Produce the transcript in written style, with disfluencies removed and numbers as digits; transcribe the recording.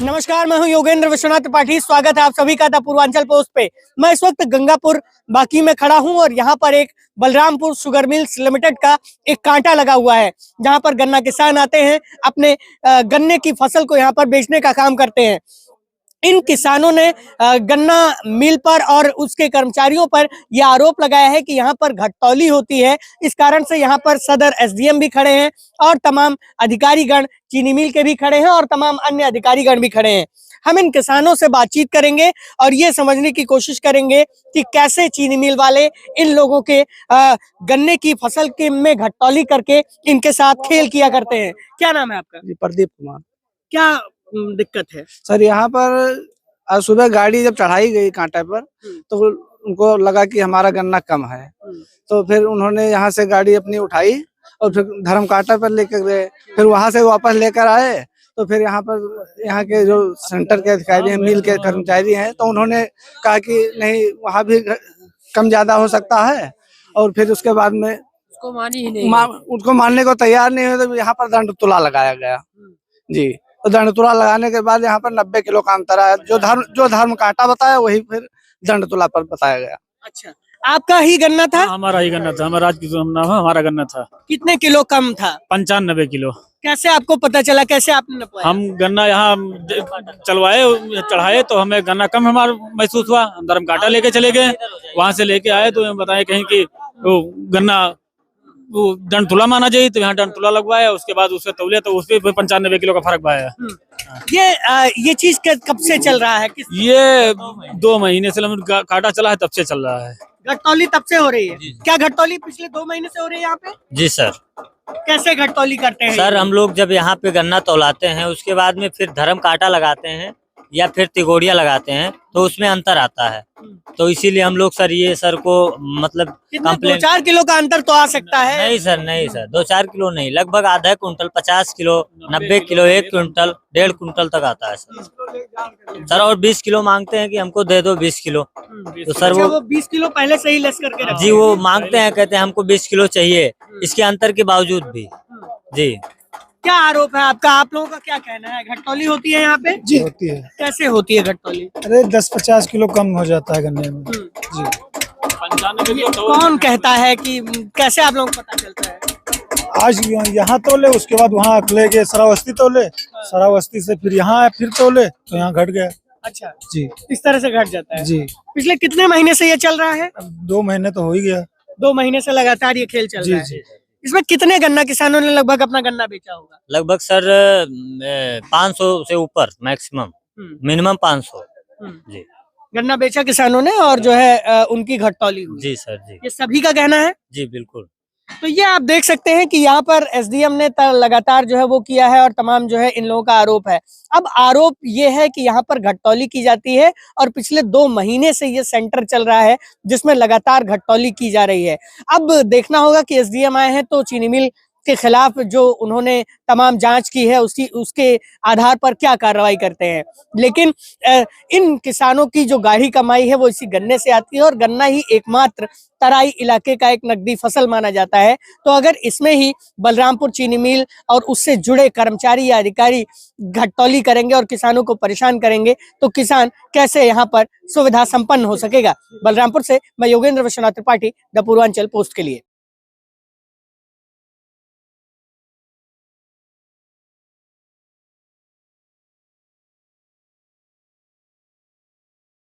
नमस्कार, मैं हूं योगेंद्र विश्वनाथ त्रिपाठी। स्वागत है आप सभी का द पूर्वांचल पोस्ट पे। मैं इस वक्त गंगापुर बाकी में खड़ा हूं और यहां पर एक बलरामपुर शुगर मिल्स लिमिटेड का एक कांटा लगा हुआ है, जहां पर गन्ना किसान आते हैं, अपने गन्ने की फसल को यहां पर बेचने का काम करते हैं। इन किसानों ने गन्ना मिल पर और उसके कर्मचारियों पर यह आरोप लगाया है कि यहाँ पर घटतौली होती है। इस कारण से यहाँ पर सदर एसडीएम भी खड़े हैं और तमाम अधिकारीगण चीनी मिल के भी खड़े हैं और तमाम अन्य अधिकारीगण भी खड़े हैं। हम इन किसानों से बातचीत करेंगे और ये समझने की कोशिश करेंगे कि कैसे चीनी मिल वाले इन लोगों के गन्ने की फसल के में घटतौली करके इनके साथ खेल किया करते हैं। क्या नाम है आपका? जी, प्रदीप कुमार। क्या दिक्कत है सर? यहाँ पर आज सुबह गाड़ी जब चढ़ाई गई कांटे पर तो उनको लगा कि हमारा गन्ना कम है, तो फिर उन्होंने यहाँ से गाड़ी अपनी उठाई और फिर धर्म कांटा पर लेकर गए। फिर वहां से वापस लेकर आए तो फिर यहाँ के जो सेंटर के अधिकारी हैं, मिल के कर्मचारी हैं, तो उन्होंने कहा कि नहीं, वहाँ भी कम ज्यादा हो सकता है। और फिर उसके बाद में उसको मानने को तैयार नहीं हुए तो यहाँ पर दंड तुला लगाया गया। जी, तो दंड तुला लगाने के बाद यहाँ पर 90 किलो का अंतर आया। जो धर्म कांटा बताया वही फिर दंड तुला पर बताया गया। अच्छा, आपका ही गन्ना था? हमारा ही गन्ना था, हमारा गन्ना था। कितने किलो कम था? 95 किलो। कैसे आपको पता चला, कैसे आपने नपवाया? हम गन्ना यहाँ चढ़ाए तो हमें गन्ना कम हमारा महसूस हुआ। हम धर्म कांटा लेके चले गए, वहां से लेके आए तो बताए कहीं कि वो गन्ना वो दंड तुला माना चाहिए, तो यहाँ दंड तुला लगवाया। उसके बाद उससे तौलिया तो उसपे 95 किलो का फर्क पाया। ये चीज कब से चल रहा है? ये 2 महीने से कांटा चला है, तब से चल रहा है। घटतौली तब से हो रही है? क्या घटतौली पिछले 2 महीने से हो रही है यहाँ पे? जी सर। कैसे घटतौली करते हैं? सर, हम लोग जब यहाँ पे गन्ना तौलाते हैं उसके बाद में फिर धर्म कांटा लगाते हैं या फिर तिगोड़िया लगाते हैं तो उसमें अंतर आता है। तो इसीलिए हम लोग सर ये सर को मतलब कंप्लेंट 2-4 किलो का अंतर तो आ सकता है। नहीं सर 2-4 किलो नहीं, लगभग आधा quintal, 50 kilo, 90 kilo, 1 quintal, 1.5 quintal तक आता है सर। और 20 किलो मांगते हैं कि हमको दे दो 20 किलो। तो सर वो 20 किलो पहले से ही लेस करके रखते हैं। जी, वो मांगते हैं, कहते हैं हमको 20 किलो चाहिए, इसके अंतर के बावजूद भी। जी, क्या आरोप है आपका? आप लोगों का क्या कहना है? घटतौली होती है यहाँ पे? जी, होती है। कैसे होती है घटतौली? अरे 10-50 किलो कम हो जाता है गन्ने में। जी, 95 किलो। कौन कहता है कि कैसे आप लोगों को पता चलता है? आज यहाँ तोले, उसके बाद वहाँ ले गए सरावस्ती तोले, सरावस्ती से फिर यहाँ आए, फिर तोले तो यहाँ घट गया। अच्छा जी, इस तरह से घट जाता है। जी। पिछले कितने महीने से ये चल रहा है? 2 महीने तो हो ही गया। 2 महीने से लगातार ये खेल चल रहा है। जी। इसमें कितने गन्ना किसानों ने लगभग अपना गन्ना बेचा होगा? लगभग सर 500 से ऊपर मैक्सिमम, मिनिमम 500। जी, गन्ना बेचा किसानों ने और जो है उनकी घटतौली हुई। जी सर। जी, ये सभी का कहना है? जी बिल्कुल। तो ये आप देख सकते हैं कि यहाँ पर एसडीएम ने लगातार जो है वो किया है और तमाम जो है इन लोगों का आरोप है। अब आरोप ये है कि यहाँ पर घटतौली की जाती है और पिछले 2 महीने से ये सेंटर चल रहा है जिसमें लगातार घटतौली की जा रही है। अब देखना होगा कि एसडीएम आए हैं तो चीनी मिल के खिलाफ जो उन्होंने तमाम जांच की है उसके आधार पर क्या कार्रवाई करते हैं। लेकिन इन किसानों की जो गाढ़ी कमाई है वो इसी गन्ने से आती है और गन्ना ही एकमात्र तराई इलाके का एक नकदी फसल माना जाता है। तो अगर इसमें ही बलरामपुर चीनी मिल और उससे जुड़े कर्मचारी या अधिकारी घटतौली करेंगे और किसानों को परेशान करेंगे तो किसान कैसे यहाँ पर सुविधा संपन्न हो सकेगा। बलरामपुर से मैं योगेंद्र विश्वनाथ त्रिपाठी, द पूर्वांचल पोस्ट के लिए।